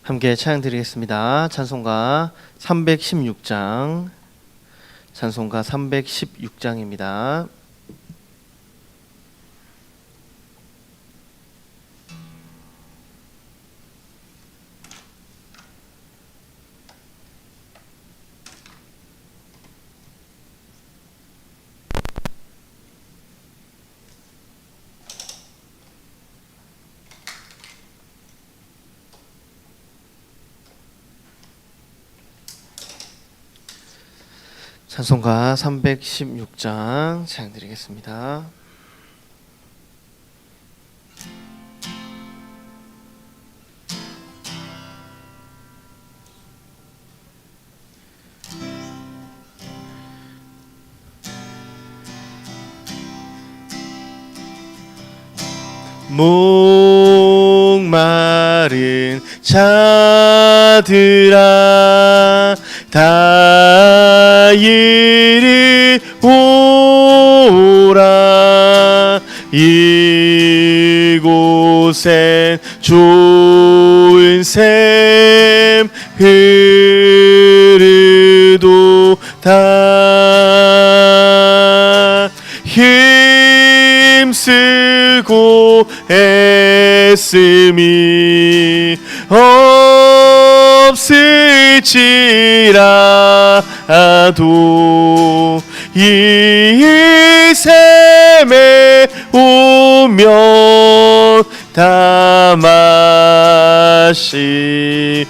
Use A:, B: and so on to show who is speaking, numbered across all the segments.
A: 함께 찬양 드리겠습니다. 찬송가 316장, 찬송가 316장입니다. 찬송가 316장 찬양 드리겠습니다. 목마른 자들아 다 이리 오라. 이곳엔 좋은 샘 흐르도다. 힘쓰고 애씀이 없을지라도 이 샘에 오면 다 마시겠네.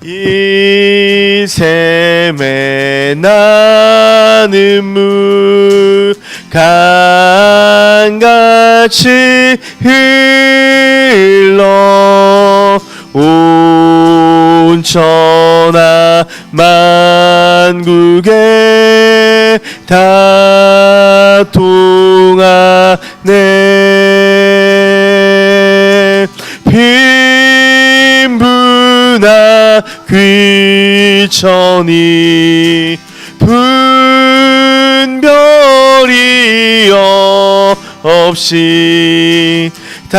A: 이 샘에 나는 물 강같이 흘러 온 천하 만국에 다 통하네. 빈부나 귀천이 분별이 없이 다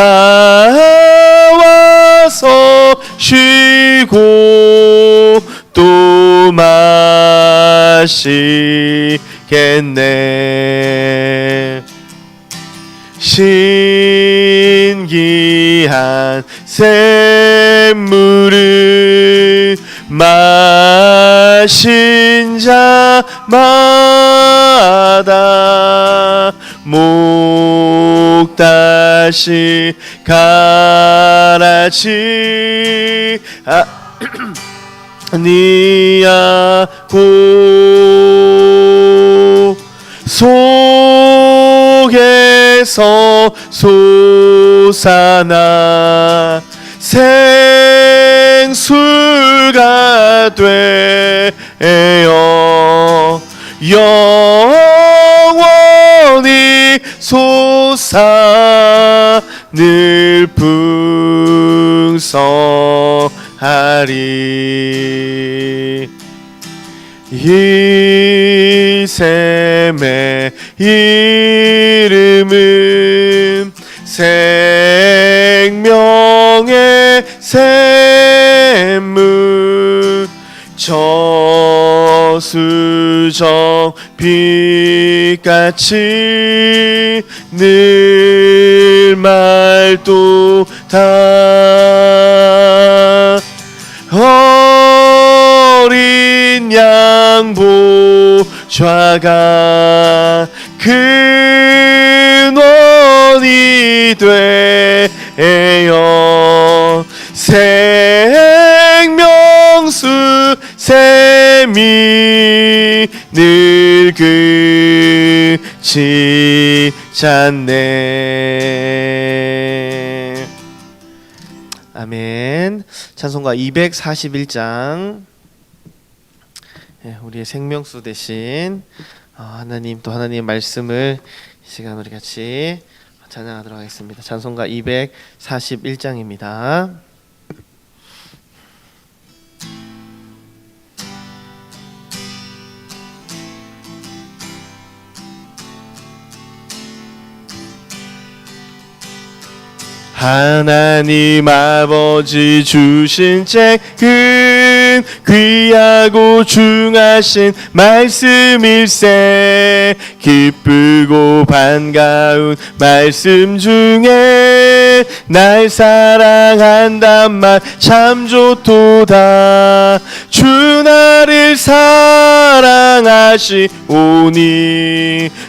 A: 와서 쉬고 또 마시겠네. 신기한 샘물을 마신 자마다 목 다시 가라지 아니하고 속에서 솟아나 생수가 되어 영원히 솟아 늘 풍성하리. 이 샘의 이름은 생명의 샘물, 저수정 빛같이 늘 맑도다. 어린 양 보좌가 근원이 되어 생명수 샘이 늘 그치 않네. 아멘. 찬송가 241장, 우리의 생명수 대신 하나님, 또 하나님의 말씀을 이 시간 우리 같이 찬양하도록 하겠습니다. 찬송가 241장입니다. 하나님 아버지 주신 책은 귀하고 중하신 말씀일세. 기쁘고 반가운 말씀 중에 날 사랑한단 말 참 좋도다. 주 나를 사랑하시오니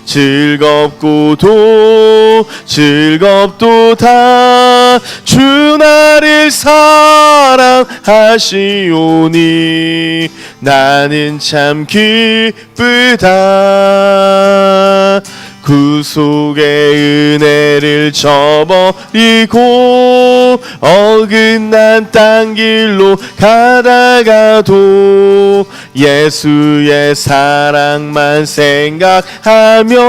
A: 즐겁고도 즐겁도다. 주 나를 사랑하시오니 나는 참 기쁘다. 구속의 은혜를 저버리고 어긋난 딴 길로 가다가도 예수의 사랑만 생각하면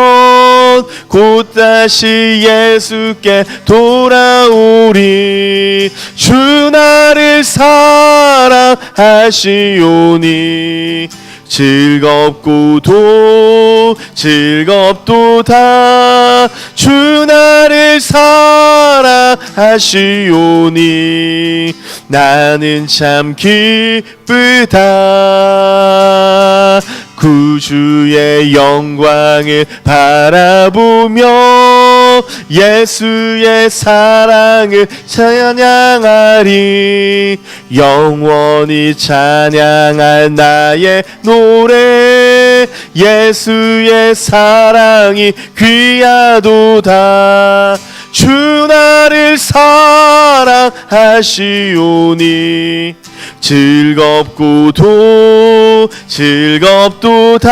A: 곧 다시 예수께 돌아오리. 주 나를 사랑하시오니 즐겁고도 즐겁도다. 주 나를 사랑하시오니 나는 참 기쁘다. 구주의 영광을 바라보며 예수의 사랑을 찬양하리. 영원히 찬양할 나의 노래 예수의 사랑이 귀하도다. 주 나를 사랑하시오니 즐겁고도 즐겁도다.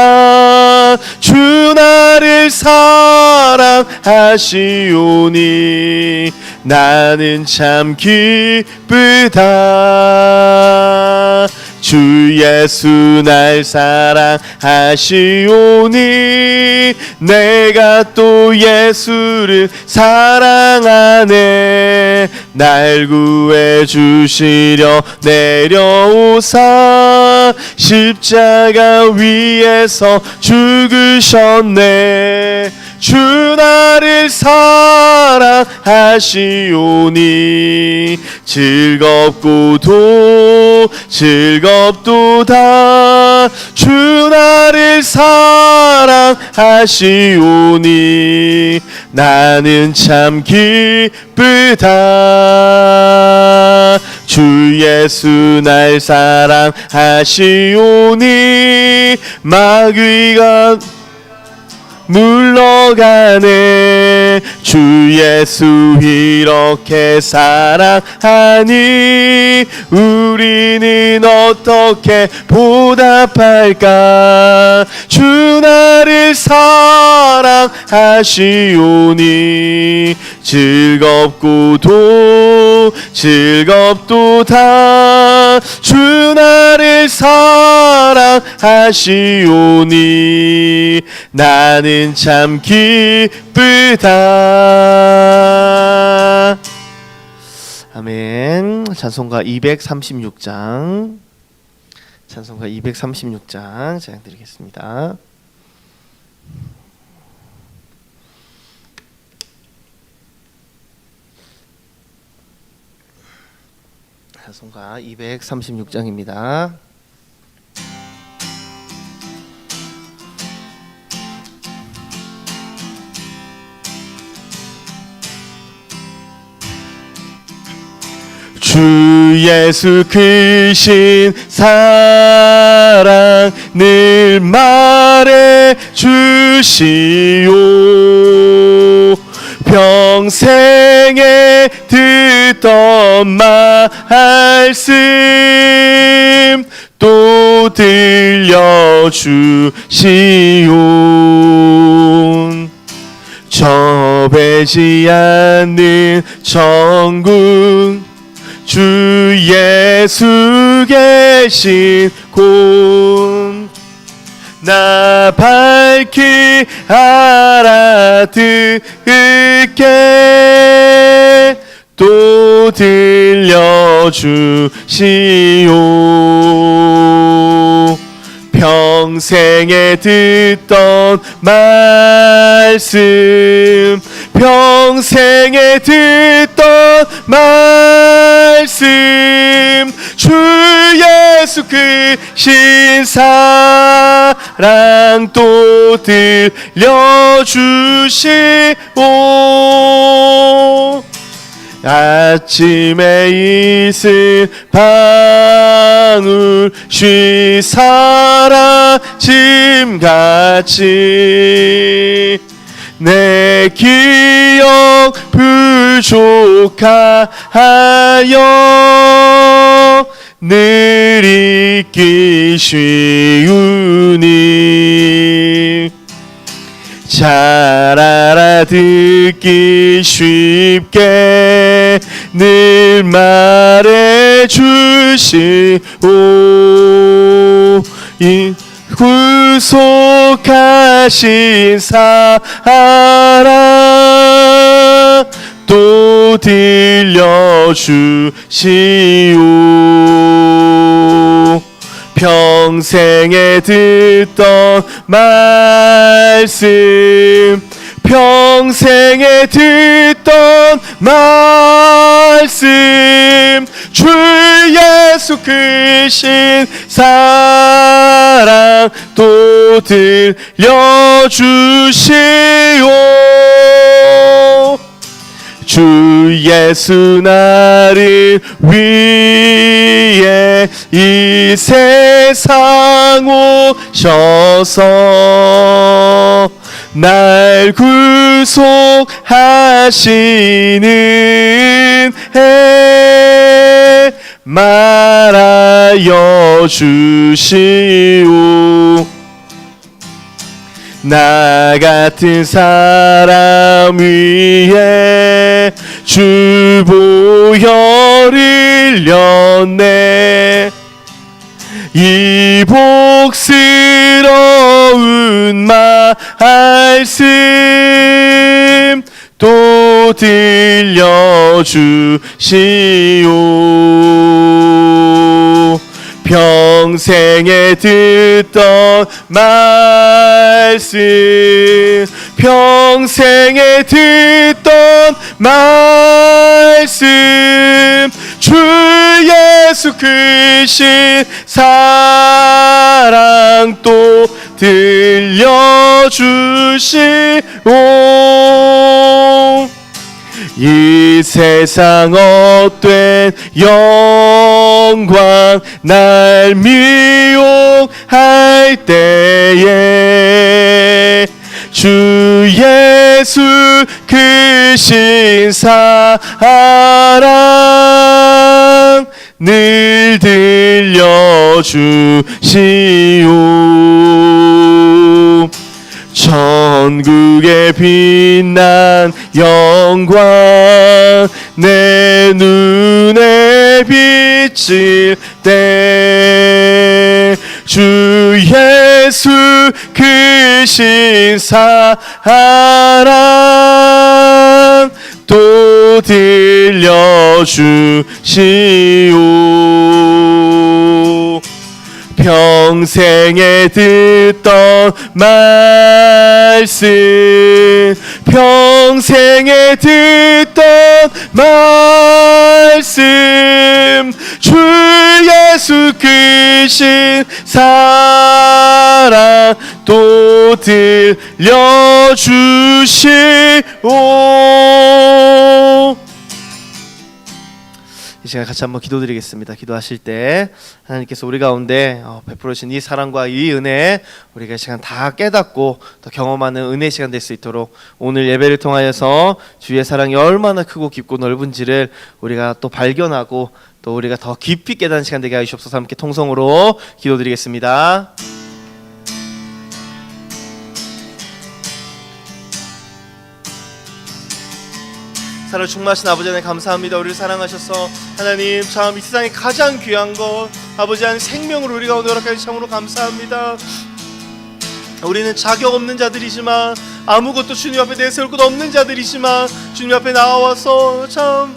A: 주 나를 사랑하시오니 나는 참 기쁘다. 주 예수 날 사랑하시오니 내가 또 예수를 사랑하네. 날 구해 주시려 내려오사 십자가 위에서 죽으셨네. 주 나를 사랑하시오니 즐겁고도 즐겁도다. 주 나를 사랑하시오니 나는 참 기쁘다. 주 예수 날 사랑하시오니 마귀가 물러가네. 주 예수 이렇게 사랑하니 우리는 어떻게 보답할까. 주 나를 사랑하시오니 즐겁고도 즐겁도다. 주 나를 사랑하시오니 나는 참 기쁘다. 아멘. 찬송가 236장 찬송가 236장 찬양드리겠습니다. 찬송가 236장입니다. 주 예수 크신 사랑 늘 말해 주시오. 평생에 듣던 말씀 또 들려주시오. 좁지 않는 천국 주 예수 계신 곳 나 밝히 알아듣게 또 들려주시오. 평생에 듣던 말씀 평생에 듣던 말씀 주 예수 크신 사랑 또 들려주시오 아침에 이슬 방울 쉬사라짐같이 내 기억 부족하여 늘 잊기 쉬우니 잘 알아듣기 쉽게 늘 말해주시오 이 구속하신 사랑 또 들려주시오 평생에 듣던 말씀 평생에 듣던 말씀 주 예수 크신 사랑 또 들려주시오 주 예수 나를 위해 이 세상 오셔서 날 구속하시는 해 말하여 주시오 나 같은 사람 위에 주 보혈을 흘렸네 이 복스러운 말씀 또 들려주시오 평생에 듣던 말씀 평생에 듣던 말씀 주 예수 크신 사랑 또 들려주시오 이 세상 헛된 영광 날 미혹할 때에 주 예수 크신 사랑 늘 들려주시오 천국의 빛난 영광 내 눈에 비칠 때 주 예수 크신 사랑 또 들려주시오 평생에 듣던 말씀 평생에 듣던 말씀 주 예수 크신 사랑 또 들려주시오 이 시간 같이 한번 기도드리겠습니다. 기도하실 때 하나님께서 우리 가운데 베풀어 주신 이 사랑과 이 은혜 우리가 이 시간 다 깨닫고 또 경험하는 은혜 시간 될 수 있도록 오늘 예배를 통하여서 주의 사랑이 얼마나 크고 깊고 넓은지를 우리가 또 발견하고 또 우리가 더 깊이 깨닫는 시간 되게 하시옵소서. 함께 통성으로 기도드리겠습니다. 사랑 충만하신 아버지 하나님 감사합니다. 우리를 사랑하셔서 하나님 참 이 세상에 가장 귀한 것 아버지 하나님 생명을 우리가 오늘 허락하여 참으로 감사합니다. 우리는 자격 없는 자들이지만 아무것도 주님 앞에 내세울 것 없는 자들이지만 주님 앞에 나와서 참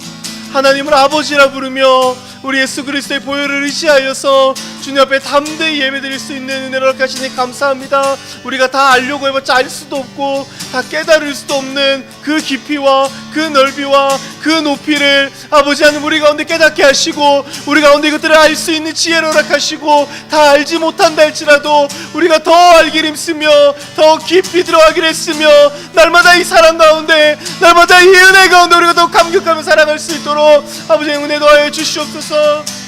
A: 하나님을 아버지라 부르며 우리 예수 그리스도의 보혈을 의지하여서 주님 앞에 담대히 예배드릴 수 있는 은혜를 허락하시니 감사합니다. 우리가 다 알려고 해봤자 알 수도 없고 다 깨달을 수도 없는 그 깊이와 그 넓이와 그 높이를 아버지 하나님 우리 가운데 깨닫게 하시고 우리 가운데 이것들을 알 수 있는 지혜를 허락하시고 다 알지 못한다 할지라도 우리가 더 알기를 힘쓰며 더 깊이 들어가기를 했으며 날마다 이 사랑 가운데 날마다 이 은혜 가운데 우리가 더 감격하며 살아갈 수 있도록 아버지의 은혜 더하여 주시옵소서.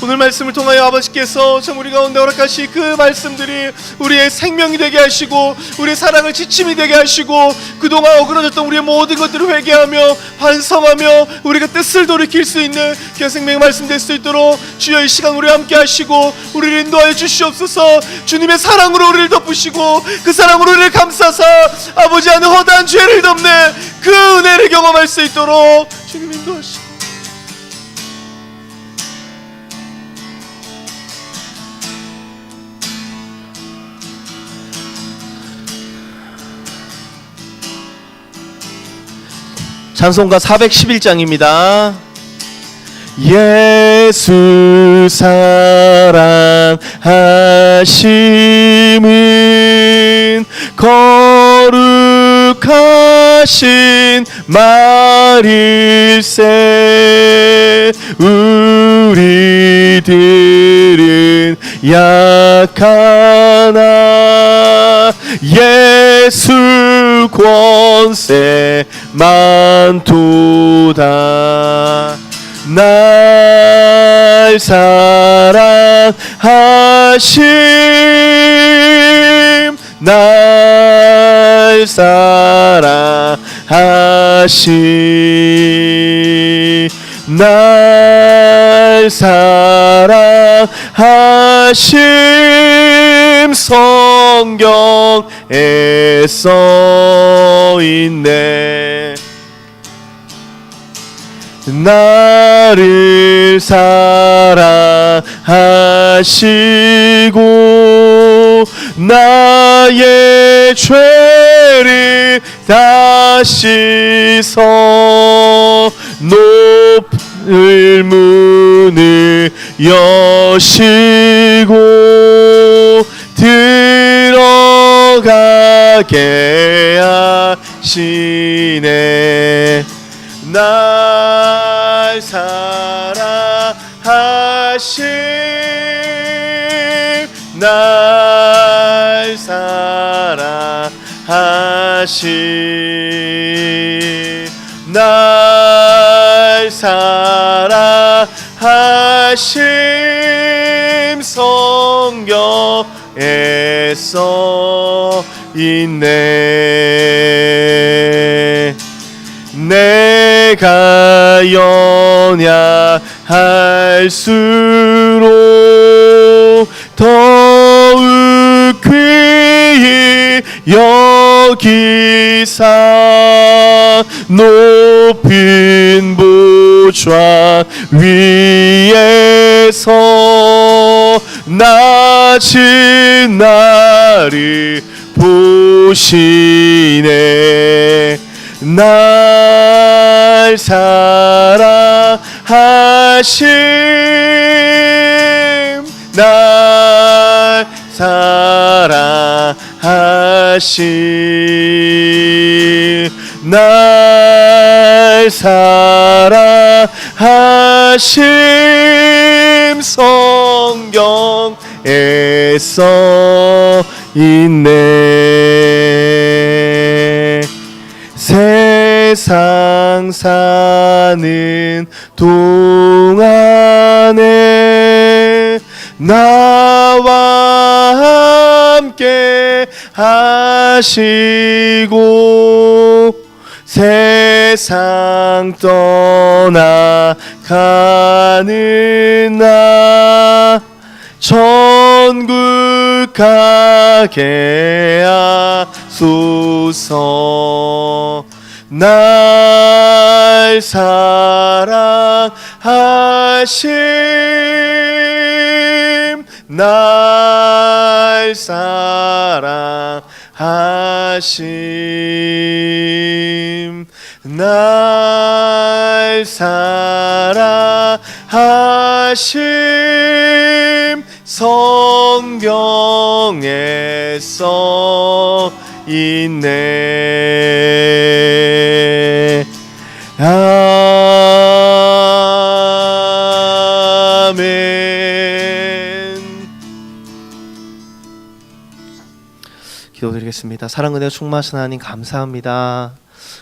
A: 오늘 말씀을 통하여 아버지께서 참 우리 가운데 허락하시 그 말씀들이 우리의 생명이 되게 하시고 우리의 사랑을 지침이 되게 하시고 그동안 어그러졌던 우리의 모든 것들을 회개하며 반성하며 우리가 뜻을 돌이킬 수 있는 그 생명의 말씀 될 수 있도록 주여 이 시간 우리와 함께 하시고 우리를 인도하여 주시옵소서. 주님의 사랑으로 우리를 덮으시고 그 사랑으로 우리를 감싸사 아버지 하는 허다한 죄를 덮는 그 은혜를 경험할 수 있도록 주님 인도하시고 찬송가 411장입니다. 예수 사랑하심은 거룩하신 말일세. 우리들은 약하나 예수 권세 많도다. 날 사랑하심 날 사랑하심 날 사랑하심 성경에 써있네. 나를 사랑하시고 나의 죄를 다 씻어 높을 문을 여시고 들어가게 하시네. 날 사랑하심 날 사랑하심 날 사랑하심 성경에 써있네. 내가 연약할수록 더욱 귀히 여기사 높은 보좌 위에서 낮은 나를 보시네. 날 사랑하심 날 사랑하심 날 사랑하심 성경에 써있네. 세상 사는 동안에 나와 함께 하시고 세상 떠나가는 나 천국 가게 하소서. 날 사랑하심 날 사랑하심 날 사랑하심 말씀 성경에 써 있네. 아멘. 기도드리겠습니다. 사랑 은혜가 충만하신 하나님 감사합니다.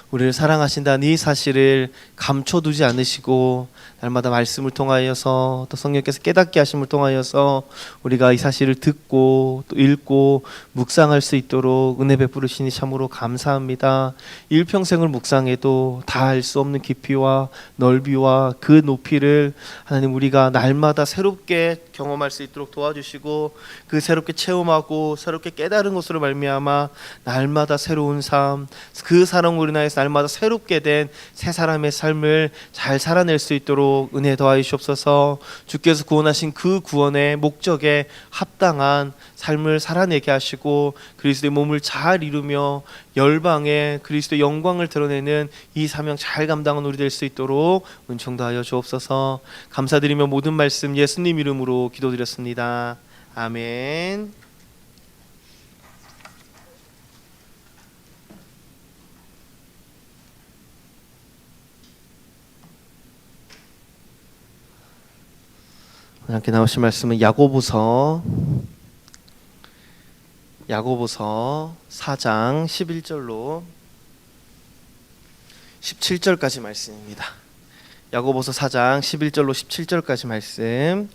A: 우리를 사랑하신다는 이 사실을 감춰두지 않으시고 날마다 말씀을 통하여서 또 성령께서 깨닫게 하심을 통하여서 우리가 이 사실을 듣고 또 읽고 묵상할 수 있도록 은혜 베푸시니 참으로 감사합니다. 일평생을 묵상해도 다 알 수 없는 깊이와 넓이와 그 높이를 하나님 우리가 날마다 새롭게 경험할 수 있도록 도와주시고 그 새롭게 체험하고 새롭게 깨달은 것으로 말미암아 날마다 새로운 삶, 그 사랑으로 인하여서 날마다 새롭게 된 새 사람의 삶을 잘 살아낼 수 있도록 은혜 더하시옵소서. 주께서 구원하신 그 구원의 목적에 합당한 삶을 살아내게 하시고 그리스도의 몸을 잘 이루며 열방에 그리스도의 영광을 드러내는 이 사명 잘 감당한 우리 될 수 있도록 은총 더하여 주옵소서. 감사드리며 모든 말씀 예수님 이름으로 기도드렸습니다. 아멘. 함께 나오신 말씀은 야고보서 4장 11절로 17절까지 말씀입니다. 야고보서 4장 11절로 17절까지 말씀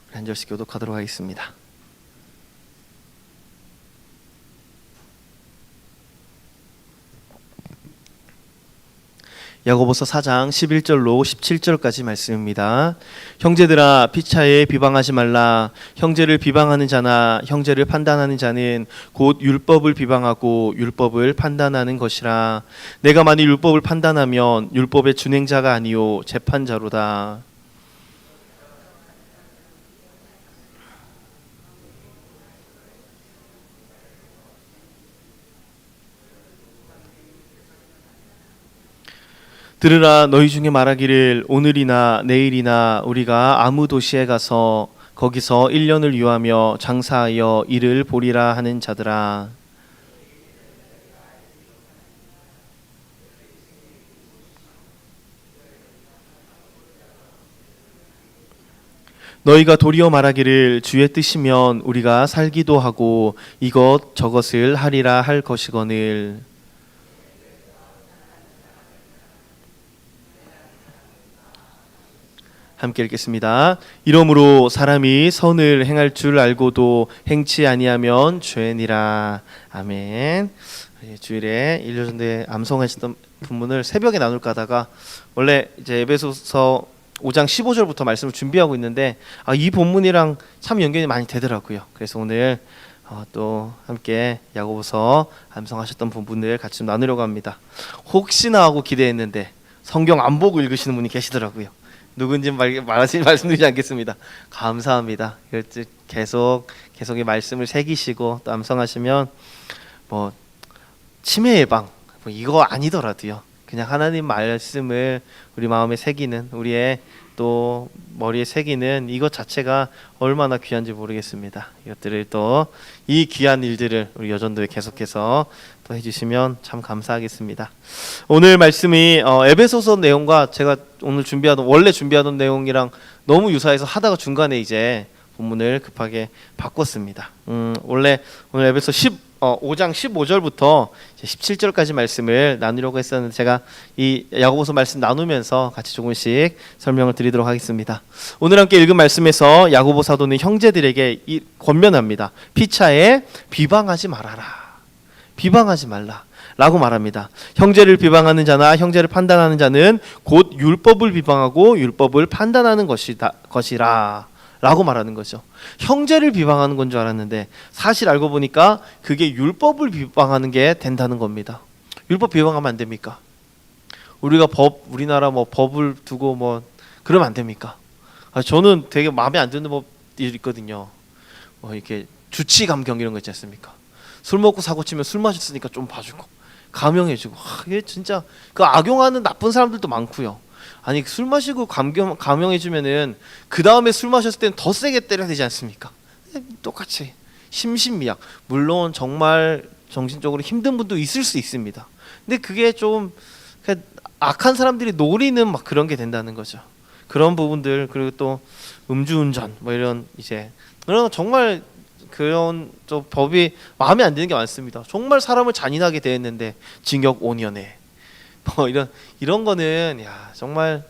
A: 우리 한 절씩 교독하도록 하겠습니다. 야고보서 4장 11절로 17절까지 말씀입니다. 형제들아 피차에 비방하지 말라. 형제를 비방하는 자나 형제를 판단하는 자는 곧 율법을 비방하고 율법을 판단하는 것이라. 내가 만일 율법을 판단하면 율법의 준행자가 아니요 재판자로다. 들으라. 너희 중에 말하기를 오늘이나 내일이나 우리가 아무 도시에 가서 거기서 1년을 유하며 장사하여 이를 보리라 하는 자들아. 너희가 도리어 말하기를 주의 뜻이면 우리가 살기도 하고 이것 저것을 하리라 할 것이거늘. 함께 읽겠습니다. 이러므로 사람이 선을 행할 줄 알고도 행치 아니하면 죄니라. 아멘. 주일에 일요전도에 암송하셨던 본문을 새벽에 나눌까 하다가 원래 이제 에베소서 5장 15절부터 말씀을 준비하고 있는데 이 본문이랑 참 연결이 많이 되더라고요. 그래서 오늘 또 함께 야고보서 암송하셨던 부분을 같이 좀 나누려고 합니다. 혹시나 하고 기대했는데 성경 안 보고 읽으시는 분이 계시더라고요. 누군지 말씀드리지 않겠습니다. 감사합니다. 계속 이 말씀을 새기시고 또 암송하시면 뭐 치매 예방 이거 아니더라도요. 그냥 하나님 말씀을 우리 마음에 새기는 우리의 또 머리에 새기는 이것 자체가 얼마나 귀한지 모르겠습니다. 이것들을 또 이 귀한 일들을 우리 여전도에 계속해서 또 해주시면 참 감사하겠습니다. 오늘 말씀이 에베소서 내용과 제가 오늘 원래 준비하던 내용이랑 너무 유사해서 하다가 중간에 이제 본문을 급하게 바꿨습니다. 원래 오늘 에베소 5장 15절부터 17절까지 말씀을 나누려고 했었는데 제가 이 야고보서 말씀 나누면서 같이 조금씩 설명을 드리도록 하겠습니다. 오늘 함께 읽은 말씀에서 야고보 사도는 형제들에게 권면합니다. 피차에 비방하지 말아라. 비방하지 말라 라고 말합니다. 형제를 비방하는 자나 형제를 판단하는 자는 곧 율법을 비방하고 율법을 판단하는 것이라 라고 말하는 거죠. 형제를 비방하는 건 줄 알았는데 사실 알고 보니까 그게 율법을 비방하는 게 된다는 겁니다. 율법 비방하면 안 됩니까? 우리나라 뭐 법을 두고 뭐 그러면 안 됩니까? 저는 되게 마음에 안 드는 법이 있거든요. 이렇게 주치감경 이런 거 있지 않습니까? 술 먹고 사고 치면 술 마셨으니까 좀 봐주고 감형해주고 이게 진짜 그 악용하는 나쁜 사람들도 많고요. 아니 술 마시고 감형해주면은 그 다음에 술 마셨을 때는 더 세게 때려야 되지 않습니까? 똑같이 심신미약. 물론 정말 정신적으로 힘든 분도 있을 수 있습니다. 근데 그게 좀 악한 사람들이 노리는 막 그런 게 된다는 거죠. 그런 부분들, 그리고 또 음주운전 뭐 이런 이제 그런 정말 그런 좀 법이 마음에 안 드는 게 많습니다. 정말 사람을 잔인하게 대했는데 징역 5년에 뭐 이런 거는 야 정말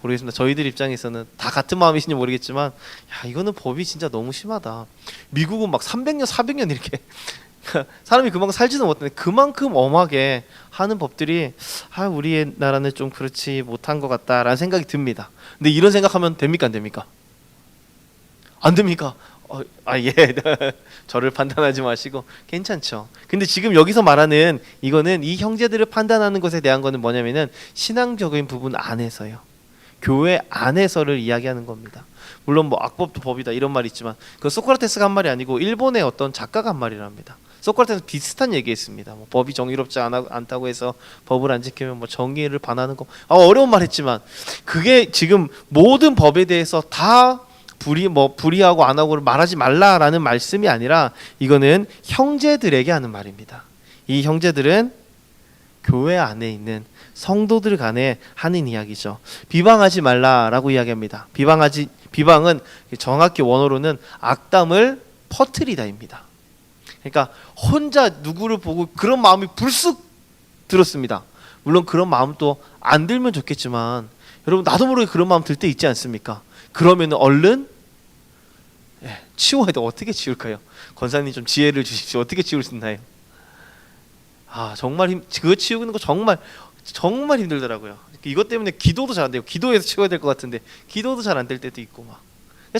A: 모르겠습니다. 저희들 입장에서는 다 같은 마음이신지 모르겠지만 야 이거는 법이 진짜 너무 심하다. 미국은 막 300년 400년 이렇게 사람이 그만큼 살지도 못하는데 그만큼 엄하게 하는 법들이 우리나라는 좀 그렇지 못한 것 같다라는 생각이 듭니다. 근데 이런 생각하면 됩니까 안 됩니까? 안 됩니까? 예. 저를 판단하지 마시고 괜찮죠. 근데 지금 여기서 말하는 이거는 이 형제들을 판단하는 것에 대한 거는 뭐냐면은 신앙적인 부분 안에서요. 교회 안에서를 이야기하는 겁니다. 물론 뭐 악법도 법이다 이런 말이 있지만 그 소크라테스가 한 말이 아니고 일본의 어떤 작가가 한 말이랍니다. 소크라테스 비슷한 얘기했습니다. 뭐 법이 정의롭지 않다고 해서 법을 안 지키면 뭐 정의를 반하는 거 어려운 말 했지만 그게 지금 모든 법에 대해서 다 불의하고 안 하고를 말하지 말라라는 말씀이 아니라 이거는 형제들에게 하는 말입니다. 이 형제들은 교회 안에 있는 성도들 간에 하는 이야기죠. 비방하지 말라라고 이야기합니다. 비방은 정확히 원어로는 악담을 퍼뜨리다입니다. 그러니까 혼자 누구를 보고 그런 마음이 불쑥 들었습니다. 물론 그런 마음도 안 들면 좋겠지만 여러분 나도 모르게 그런 마음 들 때 있지 않습니까? 그러면 얼른 치워야 돼. 어떻게 치울까요? 권사님 좀 지혜를 주십시오. 어떻게 치울 수 있나요? 정말 그거 치우는 거 정말 힘들더라고요. 이것 때문에 기도도 잘 안 돼요. 기도해서 치워야 될 것 같은데 기도도 잘 안 될 때도 있고 막.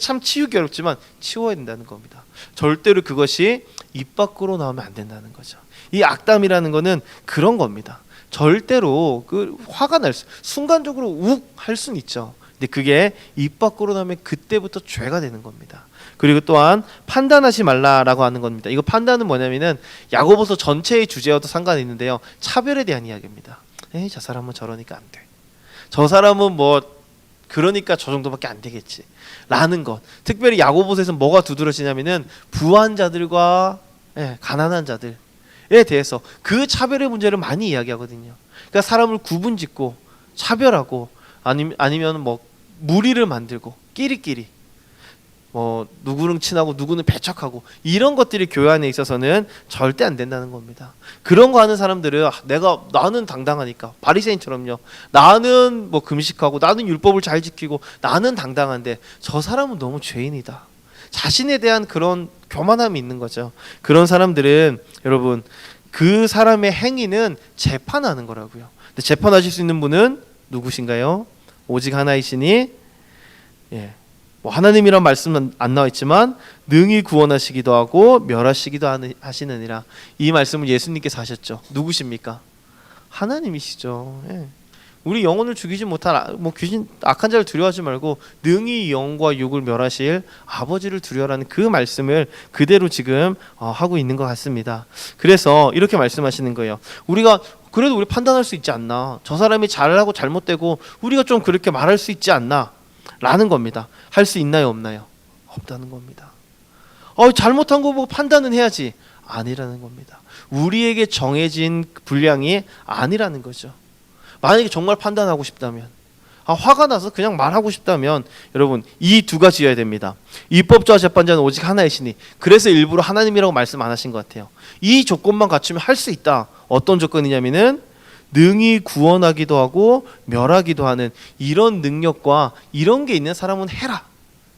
A: 참 치우기 어렵지만 치워야 된다는 겁니다. 절대로 그것이 입 밖으로 나오면 안 된다는 거죠. 이 악담이라는 거는 그런 겁니다. 절대로 그 화가 날 순간적으로 욱 할 수는 있죠. 근데 그게 입 밖으로 나오면 그때부터 죄가 되는 겁니다. 그리고 또한 판단하지 말라라고 하는 겁니다. 이거 판단은 뭐냐면은 야고보서 전체의 주제와도 상관이 있는데요. 차별에 대한 이야기입니다. 저 사람은 저러니까 안 돼. 저 사람은 뭐 그러니까 저 정도밖에 안 되겠지. 라는 것. 특별히 야고보서에서 뭐가 두드러지냐면은 부한 자들과 가난한 자들에 대해서 그 차별의 문제를 많이 이야기하거든요. 그러니까 사람을 구분짓고 차별하고 아니면 뭐 무리를 만들고 끼리끼리 뭐 누구는 친하고 누구는 배척하고 이런 것들이 교회 안에 있어서는 절대 안 된다는 겁니다. 그런 거 하는 사람들은 나는 당당하니까 바리새인처럼요. 나는 뭐 금식하고 나는 율법을 잘 지키고 나는 당당한데 저 사람은 너무 죄인이다. 자신에 대한 그런 교만함이 있는 거죠. 그런 사람들은 여러분 그 사람의 행위는 재판하는 거라고요. 근데 재판하실 수 있는 분은 누구신가요? 오직 하나이시니 뭐 하나님이란 말씀은 안 나와 있지만 능히 구원하시기도 하고 멸하시기도 하시느니라. 이 말씀을 예수님께서 하셨죠. 누구십니까? 하나님이시죠. 우리 영혼을 죽이지 못한 귀신 악한 자를 두려워하지 말고 능히 영과 육을 멸하실 아버지를 두려워하는 그 말씀을 그대로 지금 하고 있는 것 같습니다. 그래서 이렇게 말씀하시는 거예요. 우리가 그래도 우리 판단할 수 있지 않나? 저 사람이 잘하고 잘못되고 우리가 좀 그렇게 말할 수 있지 않나? 라는 겁니다. 할 수 있나요 없나요? 없다는 겁니다. 잘못한 거 보고 판단은 해야지. 아니라는 겁니다. 우리에게 정해진 분량이 아니라는 거죠. 만약에 정말 판단하고 싶다면 화가 나서 그냥 말하고 싶다면 여러분 이 두 가지여야 됩니다. 입법자와 재판자는 오직 하나이시니 그래서 일부러 하나님이라고 말씀 안 하신 것 같아요. 이 조건만 갖추면 할 수 있다. 어떤 조건이냐면은 능히 구원하기도 하고 멸하기도 하는 이런 능력과 이런 게 있는 사람은 해라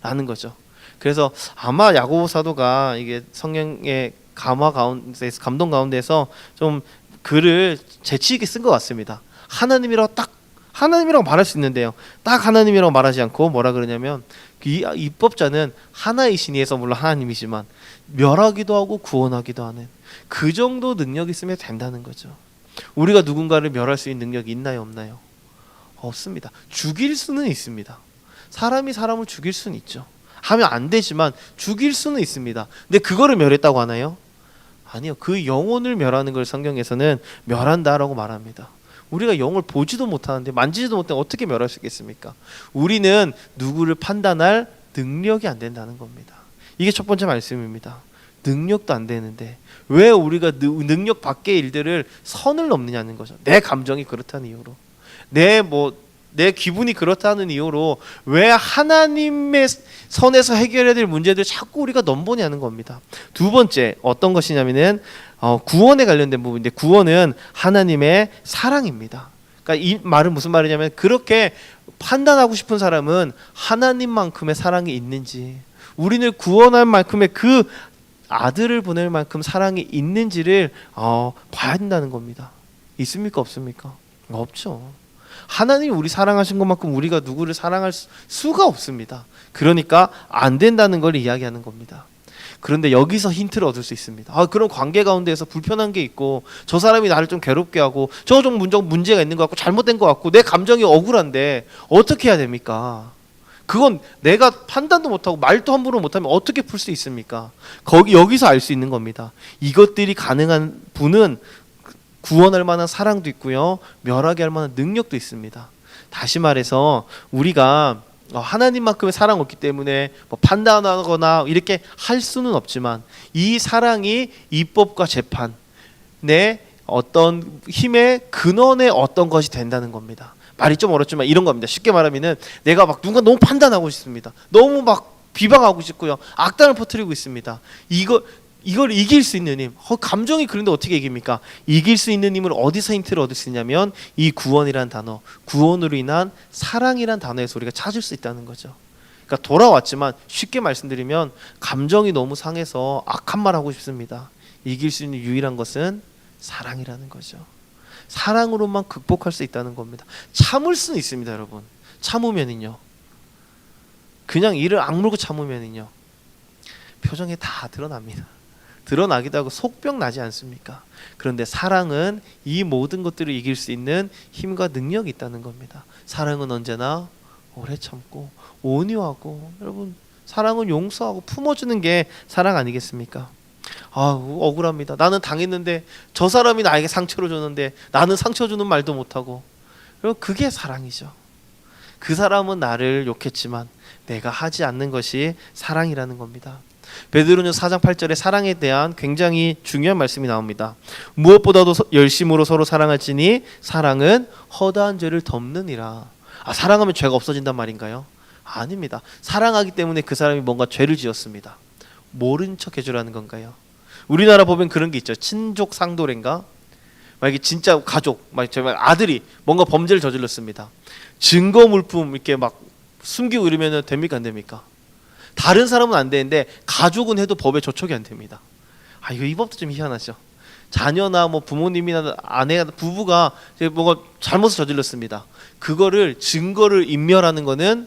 A: 라는 거죠. 그래서 아마 야고보 사도가 이게 성령의 감동 가운데서 좀 글을 재치 있게 쓴 것 같습니다. 하나님이라고 말할 수 있는데요. 딱 하나님이라고 말하지 않고 뭐라 그러냐면 이 입법자는 하나이시니에서 물론 하나님이지만 멸하기도 하고 구원하기도 하는 그 정도 능력이 있으면 된다는 거죠. 우리가 누군가를 멸할 수 있는 능력이 있나요 없나요? 없습니다. 죽일 수는 있습니다. 사람이 사람을 죽일 수는 있죠. 하면 안 되지만 죽일 수는 있습니다. 근데 그거를 멸했다고 하나요? 아니요. 그 영혼을 멸하는 걸 성경에서는 멸한다라고 말합니다. 우리가 영을 보지도 못하는데 만지지도 못하는데 어떻게 멸할 수 있겠습니까? 우리는 누구를 판단할 능력이 안 된다는 겁니다. 이게 첫 번째 말씀입니다. 능력도 안 되는데 왜 우리가 능력 밖의 일들을 선을 넘느냐는 거죠. 내 감정이 그렇다는 이유로, 내 기분이 그렇다는 이유로 왜 하나님의 선에서 해결해야 될 문제들 자꾸 우리가 넘보냐는 겁니다. 두 번째 어떤 것이냐면은 구원에 관련된 부분인데, 구원은 하나님의 사랑입니다. 그러니까 이 말은 무슨 말이냐면, 그렇게 판단하고 싶은 사람은 하나님만큼의 사랑이 있는지, 우리를 구원할 만큼의 그 아들을 보낼 만큼 사랑이 있는지를 봐야 된다는 겁니다. 있습니까 없습니까? 없죠. 하나님이 우리 사랑하신 것만큼 우리가 누구를 사랑할 수가 없습니다. 그러니까 안 된다는 걸 이야기하는 겁니다. 그런데 여기서 힌트를 얻을 수 있습니다. 그런 관계 가운데에서 불편한 게 있고, 저 사람이 나를 좀 괴롭게 하고, 저 좀 문제가 있는 것 같고, 잘못된 것 같고, 내 감정이 억울한데 어떻게 해야 됩니까? 그건 내가 판단도 못하고 말도 함부로 못하면 어떻게 풀 수 있습니까? 여기서 알 수 있는 겁니다. 이것들이 가능한 분은 구원할 만한 사랑도 있고요, 멸하게 할 만한 능력도 있습니다. 다시 말해서 우리가 하나님만큼의 사랑 없기 때문에 판단하거나 이렇게 할 수는 없지만, 이 사랑이 입법과 재판의 어떤 힘의 근원의 어떤 것이 된다는 겁니다. 말이 좀 어렵지만 이런 겁니다. 쉽게 말하면은 내가 막 누군가 너무 판단하고 싶습니다. 너무 막 비방하고 싶고요, 악단을 퍼뜨리고 있습니다. 이걸 이길 수 있는 힘, 감정이 그런데 어떻게 이깁니까? 이길 수 있는 힘을 어디서 힌트를 얻을 수 있냐면, 이 구원이란 단어, 구원으로 인한 사랑이란 단어에서 우리가 찾을 수 있다는 거죠. 그러니까 돌아왔지만 쉽게 말씀드리면, 감정이 너무 상해서 악한 말 하고 싶습니다. 이길 수 있는 유일한 것은 사랑이라는 거죠. 사랑으로만 극복할 수 있다는 겁니다. 참을 수는 있습니다, 여러분. 참으면은요, 그냥 이를 악물고 참으면은요, 표정에 다 드러납니다. 드러나기도 하고 속병 나지 않습니까? 그런데 사랑은 이 모든 것들을 이길 수 있는 힘과 능력이 있다는 겁니다. 사랑은 언제나 오래 참고 온유하고, 여러분, 사랑은 용서하고 품어주는 게 사랑 아니겠습니까? 억울합니다. 나는 당했는데 저 사람이 나에게 상처를 줬는데 나는 상처 주는 말도 못하고, 여러분, 그게 사랑이죠. 그 사람은 나를 욕했지만 내가 하지 않는 것이 사랑이라는 겁니다. 베드로는 4장 8절에 사랑에 대한 굉장히 중요한 말씀이 나옵니다. 무엇보다도 열심으로 서로 사랑할지니 사랑은 허다한 죄를 덮느니라. 사랑하면 죄가 없어진단 말인가요? 아닙니다. 사랑하기 때문에 그 사람이 뭔가 죄를 지었습니다. 모른 척 해주라는 건가요? 우리나라 보면 그런 게 있죠. 친족 상도례인가? 만약에 진짜 가족, 정말 아들이 뭔가 범죄를 저질렀습니다. 증거 물품 이렇게 막 숨기고 이러면 됩니까 안 됩니까? 다른 사람은 안 되는데 가족은 해도 법에 저촉이 안 됩니다. 이 법도 좀 희한하죠. 자녀나 부모님이나 아내나 부부가 뭔가 잘못을 저질렀습니다. 그거를 증거를 인멸하는 거는,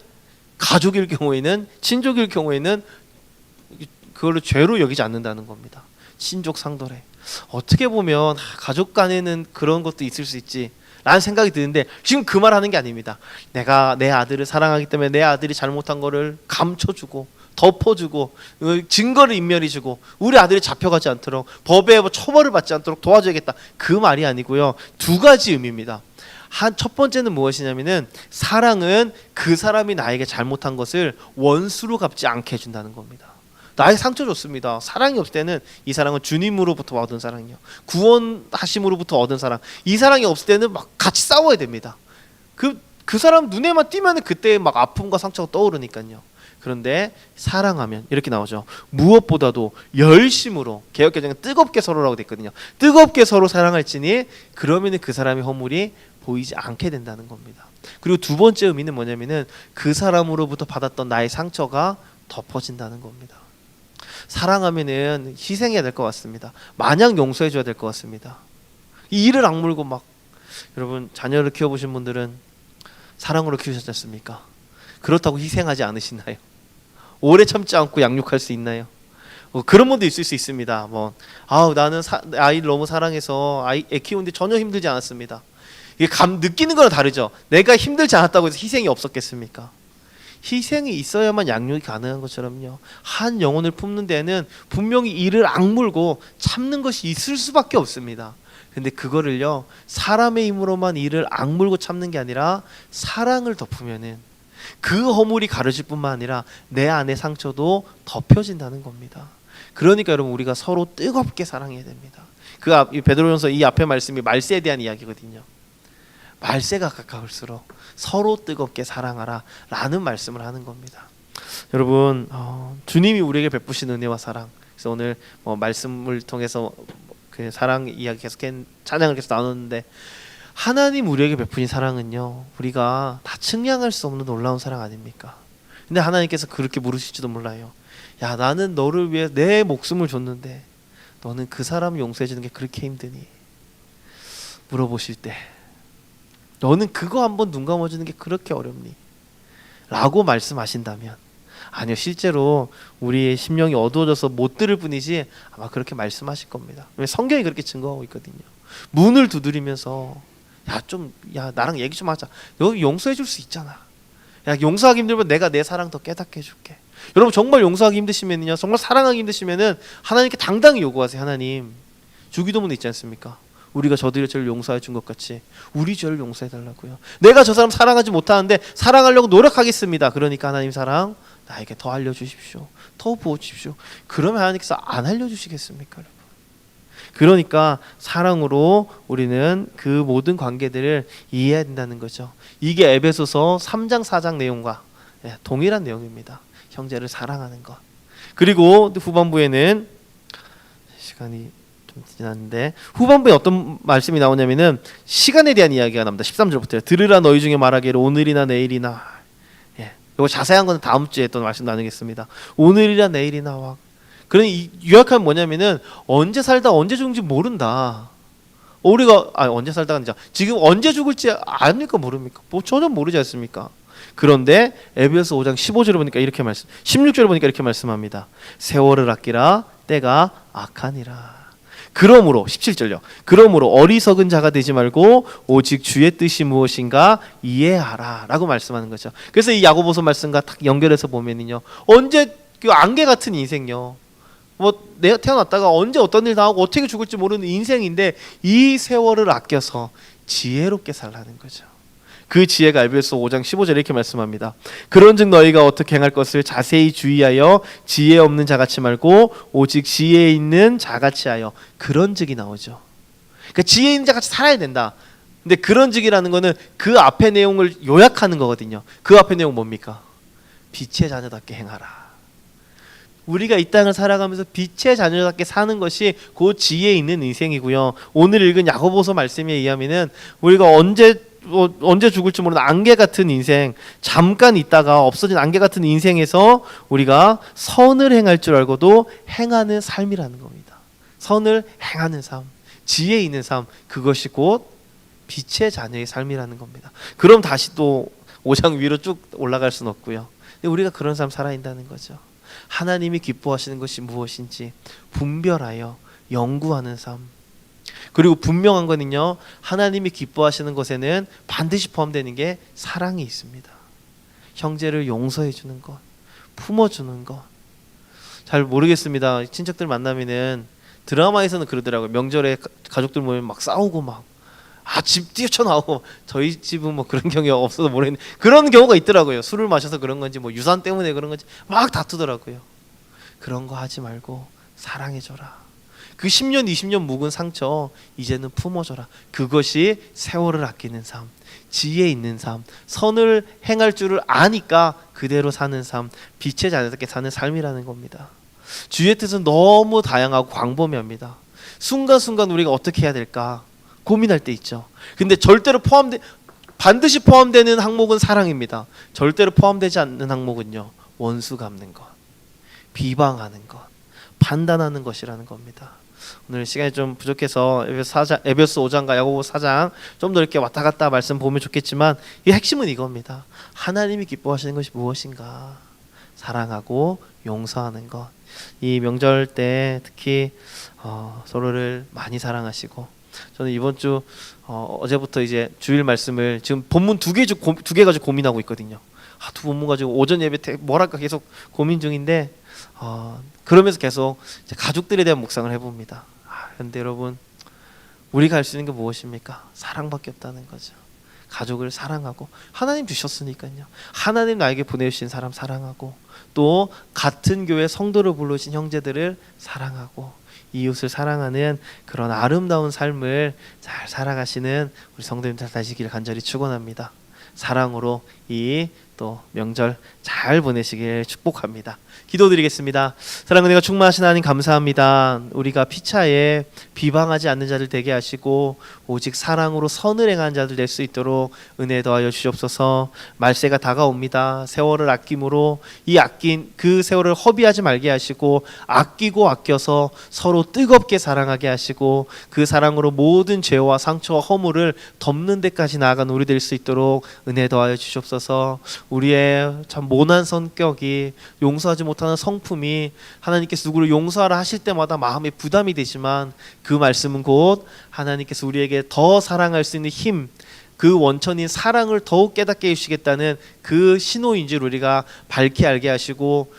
A: 가족일 경우에는, 친족일 경우에는 그걸로 죄로 여기지 않는다는 겁니다. 친족 상도례. 어떻게 보면 가족 간에는 그런 것도 있을 수 있지 라는 생각이 드는데, 지금 그 말 하는 게 아닙니다. 내가 내 아들을 사랑하기 때문에 내 아들이 잘못한 거를 감춰주고 덮어주고 증거를 인멸해주고 우리 아들이 잡혀가지 않도록, 법에 처벌을 받지 않도록 도와줘야겠다, 그 말이 아니고요. 두 가지 의미입니다. 첫 번째는 무엇이냐면은, 사랑은 그 사람이 나에게 잘못한 것을 원수로 갚지 않게 해준다는 겁니다. 나에게 상처 줬습니다. 사랑이 없을 때는 이 사랑은 주님으로부터 얻은 사랑이요, 구원하심으로부터 얻은 사랑, 이 사랑이 없을 때는 막 같이 싸워야 됩니다. 그 사람 눈에만 띄면 그때 막 아픔과 상처가 떠오르니까요. 그런데 사랑하면 이렇게 나오죠. 무엇보다도 열심으로, 개역개정은 뜨겁게 서로라고 돼 있거든요. 뜨겁게 서로 사랑할지니 그러면 그 사람의 허물이 보이지 않게 된다는 겁니다. 그리고 두 번째 의미는 뭐냐면은, 그 사람으로부터 받았던 나의 상처가 덮어진다는 겁니다. 사랑하면은 희생해야 될 것 같습니다. 마냥 용서해줘야 될 것 같습니다. 이 이를 악물고 막, 여러분, 자녀를 키워보신 분들은 사랑으로 키우셨지 않습니까? 그렇다고 희생하지 않으시나요? 오래 참지 않고 양육할 수 있나요? 그런 분도 있을 수 있습니다. 나는 아이를 너무 사랑해서 애 키우는데 전혀 힘들지 않았습니다. 이게 느끼는 거랑 다르죠. 내가 힘들지 않았다고 해서 희생이 없었겠습니까? 희생이 있어야만 양육이 가능한 것처럼요, 한 영혼을 품는 데는 분명히 이를 악물고 참는 것이 있을 수밖에 없습니다. 근데 그거를요, 사람의 힘으로만 이를 악물고 참는 게 아니라 사랑을 덮으면은 그 허물이 가려질 뿐만 아니라 내 안의 상처도 덮여진다는 겁니다. 그러니까 여러분, 우리가 서로 뜨겁게 사랑해야 됩니다. 이 베드로전서 이 앞에 말씀이 말세에 대한 이야기거든요. 말세가 가까울수록 서로 뜨겁게 사랑하라 라는 말씀을 하는 겁니다. 여러분, 주님이 우리에게 베푸신 은혜와 사랑, 그래서 오늘 말씀을 통해서 그 사랑 이야기 계속 찬양을 계속 나눴는데, 하나님 우리에게 베푸신 사랑은요, 우리가 다 측량할 수 없는 놀라운 사랑 아닙니까? 근데 하나님께서 그렇게 물으실지도 몰라요. 야, 나는 너를 위해 내 목숨을 줬는데 너는 그 사람을 용서해 주는 게 그렇게 힘드니? 물어보실 때 너는 그거 한번 눈 감아주는 게 그렇게 어렵니? 라고 말씀하신다면, 아니요, 실제로 우리의 심령이 어두워져서 못 들을 뿐이지 아마 그렇게 말씀하실 겁니다. 성경이 그렇게 증거하고 있거든요. 문을 두드리면서 야, 나랑 얘기 좀 하자. 너 용서해 줄 수 있잖아. 야, 용서하기 힘들면 내가 내 사랑 더 깨닫게 해줄게. 여러분, 정말 용서하기 힘드시면요, 정말 사랑하기 힘드시면은 하나님께 당당히 요구하세요. 하나님, 주기도문에 있지 않습니까? 우리가 저들의 죄를 용서해 준 것 같이 우리 죄를 용서해 달라고요. 내가 저 사람 사랑하지 못하는데 사랑하려고 노력하겠습니다. 그러니까 하나님 사랑 나에게 더 알려주십시오. 더 부어주십시오. 그러면 하나님께서 안 알려주시겠습니까, 여러분? 그러니까 사랑으로 우리는 그 모든 관계들을 이해해야 된다는 거죠. 이게 에베소서 3장 4장 내용과 동일한 내용입니다. 형제를 사랑하는 것. 그리고 후반부에는 시간이 좀 지났는데, 후반부에 어떤 말씀이 나오냐면은 시간에 대한 이야기가 나옵니다. 13절부터요. 들으라 너희 중에 말하기를 오늘이나 내일이나. 이거 자세한 거는 다음 주에 또 말씀 나누겠습니다. 오늘이나 내일이나. 그러니 요약하면 뭐냐면은 언제 살다 언제 죽는지 모른다. 우리가 언제 살다가 아니죠. 지금 언제 죽을지 압니까 모릅니까? 전혀 모르지 않습니까? 그런데 에베소 5장 15절을 보니까 이렇게 16절을 보니까 이렇게 말씀합니다. 세월을 아끼라 때가 악하니라. 그러므로 17절요. 그러므로 어리석은 자가 되지 말고 오직 주의 뜻이 무엇인가 이해하라 라고 말씀하는 거죠. 그래서 이 야고보서 말씀과 딱 연결해서 보면은요, 언제 그 안개 같은 인생요, 내가 태어났다가 언제 어떤 일 당하고 어떻게 죽을지 모르는 인생인데 이 세월을 아껴서 지혜롭게 살라는 거죠. 그 지혜가 에베소 5장 15절에 이렇게 말씀합니다. 그런즉 너희가 어떻게 행할 것을 자세히 주의하여 지혜 없는 자같이 말고 오직 지혜 있는 자같이 하여. 그런즉이 나오죠. 그러니까 지혜 있는 자같이 살아야 된다. 근데 그런즉이라는 거는 그 앞의 내용을 요약하는 거거든요. 그 앞의 내용 뭡니까? 빛의 자녀답게 행하라. 우리가 이 땅을 살아가면서 빛의 자녀답게 사는 것이 그 지혜 있는 인생이고요. 오늘 읽은 야고보서 말씀에 의하면은 우리가 언제 죽을지 모르는 안개 같은 인생, 잠깐 있다가 없어진 안개 같은 인생에서 우리가 선을 행할 줄 알고도 행하는 삶이라는 겁니다. 선을 행하는 삶, 지혜 있는 삶, 그것이 곧 빛의 자녀의 삶이라는 겁니다. 그럼 다시 또 5장 위로 쭉 올라갈 수는 없고요. 근데 우리가 그런 삶 살아야 한다는 거죠. 하나님이 기뻐하시는 것이 무엇인지 분별하여 연구하는 삶. 그리고 분명한 거는요, 하나님이 기뻐하시는 것에는 반드시 포함되는 게 사랑이 있습니다. 형제를 용서해 주는 것, 품어주는 것. 잘 모르겠습니다. 친척들 만나면은 드라마에서는 그러더라고요. 명절에 가족들 모이면 막 싸우고 집 뛰쳐나오고. 저희 집은 그런 경우가 없어서 모르겠는데 그런 경우가 있더라고요. 술을 마셔서 그런 건지 유산 때문에 그런 건지 막 다투더라고요. 그런 거 하지 말고 사랑해줘라. 그 10년 20년 묵은 상처 이제는 품어줘라. 그것이 세월을 아끼는 삶, 지혜 있는 삶, 선을 행할 줄을 아니까 그대로 사는 삶, 빛의 자녀답게 사는 삶이라는 겁니다. 주의 뜻은 너무 다양하고 광범위합니다. 순간순간 우리가 어떻게 해야 될까 고민할 때 있죠. 근데 반드시 포함되는 항목은 사랑입니다. 절대로 포함되지 않는 항목은요, 원수 갚는 것, 비방하는 것, 판단하는 것이라는 겁니다. 오늘 시간이 좀 부족해서 에베소 5장과 야고보 4장 좀 더 이렇게 왔다 갔다 말씀 보면 좋겠지만, 이 핵심은 이겁니다. 하나님이 기뻐하시는 것이 무엇인가? 사랑하고 용서하는 것. 이 명절 때 특히 서로를 많이 사랑하시고, 저는 이번 주 어제부터 이제 주일 말씀을 지금 본문 두 개 가지고 고민하고 있거든요. 두 본문 가지고 오전 예배 뭐랄까 계속 고민 중인데, 그러면서 계속 이제 가족들에 대한 묵상을 해봅니다. 그런데 여러분, 우리가 할 수 있는 게 무엇입니까? 사랑밖에 없다는 거죠. 가족을 사랑하고, 하나님 주셨으니까요. 하나님 나에게 보내주신 사람 사랑하고, 또 같은 교회 성도를 불러주신 형제들을 사랑하고, 이웃을 사랑하는 그런 아름다운 삶을 잘 살아가시는 우리 성도님들 되시길 간절히 축원합니다. 사랑으로 이 또 명절 잘 보내시길 축복합니다. 기도드리겠습니다. 사랑 은혜가 충만하신 하나님 감사합니다. 우리가 피차에 비방하지 않는 자들 되게 하시고 오직 사랑으로 선을 행하는 자들 될 수 있도록 은혜 더하여 주시옵소서. 말세가 다가옵니다. 세월을 아낌으로 이 아낀 그 세월을 허비하지 말게 하시고 아끼고 아껴서 서로 뜨겁게 사랑하게 하시고 그 사랑으로 모든 죄와 상처와 허물을 덮는 데까지 나아간 우리 될 수 있도록 은혜 더하여 주시옵소서. 우리의 참 모난 성격이 용서하지 못하는 성품이 하나님께서 누구를 용서하라 하실 때마다 마음에 부담이 되지만 그 말씀은 곧 하나님께서 우리에게 더 사랑할 수 있는 힘, 그 원천인 사랑을 더욱 깨닫게 해주시겠다는 그 신호인 줄 우리가 밝게 알게 하시고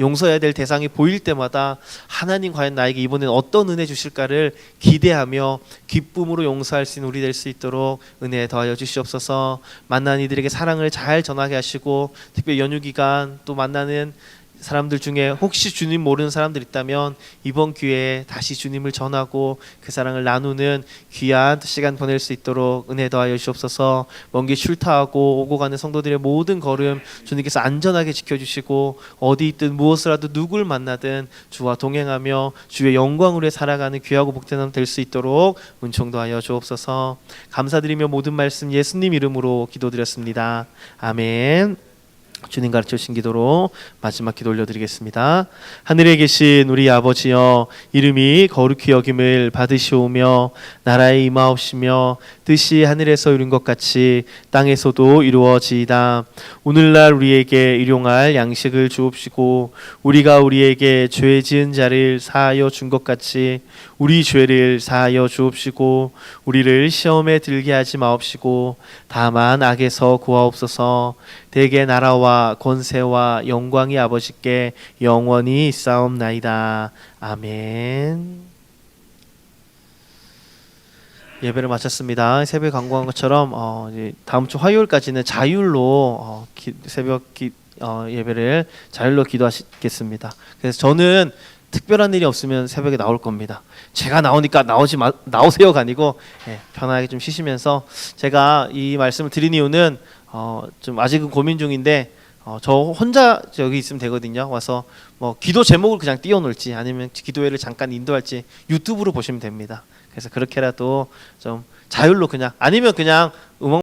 A: 용서해야 될 대상이 보일 때마다 하나님 과연 나에게 이번엔 어떤 은혜 주실까를 기대하며 기쁨으로 용서할 수 있는 우리 될 수 있도록 은혜 더하여 주시옵소서. 만난 이들에게 사랑을 잘 전하게 하시고 특별히 연휴 기간 또 만나는 사람들 중에 혹시 주님 모르는 사람들 있다면 이번 기회에 다시 주님을 전하고 그 사랑을 나누는 귀한 시간 보낼 수 있도록 은혜 더하여 주시옵소서. 먼 길 출타하고 오고 가는 성도들의 모든 걸음 주님께서 안전하게 지켜주시고 어디 있든 무엇을 하든 누굴 만나든 주와 동행하며 주의 영광으로 살아가는 귀하고 복된 삶 될 수 있도록 은총 더하여 주옵소서. 감사드리며 모든 말씀 예수님 이름으로 기도드렸습니다. 아멘. 주님 가르쳐 주신 기도로 마지막 기도 올려드리겠습니다. 하늘에 계신 우리 아버지여, 이름이 거룩히 여김을 받으시오며 나라에 임하옵시며 뜻이 하늘에서 이룬 것 같이 땅에서도 이루어지이다. 오늘날 우리에게 일용할 양식을 주옵시고 우리가 우리에게 죄 지은 자를 사하여 준 것 같이 우리 죄를 사하여 주옵시고 우리를 시험에 들게 하지 마옵시고 다만 악에서 구하옵소서. 대개 나라와 권세와 영광이 아버지께 영원히 있사옵나이다. 아멘. 예배를 마쳤습니다. 새벽 광고한 것처럼 다음 주 화요일까지는 자율로 새벽 예배를 자율로 기도하시겠습니다. 그래서 저는 특별한 일이 없으면 새벽에 나올 겁니다. 제가 나오니까 나오세요가 아니고 편하게 좀 쉬시면서 제가 이 말씀을 드린 이유는 좀 아직은 고민 중인데 저 혼자 여기 있으면 되거든요. 와서 뭐 기도 제목을 그냥 띄워놓을지 아니면 기도회를 잠깐 인도할지 유튜브로 보시면 됩니다. 그래서 그렇게라도 좀 자율로 그냥 아니면 그냥 음악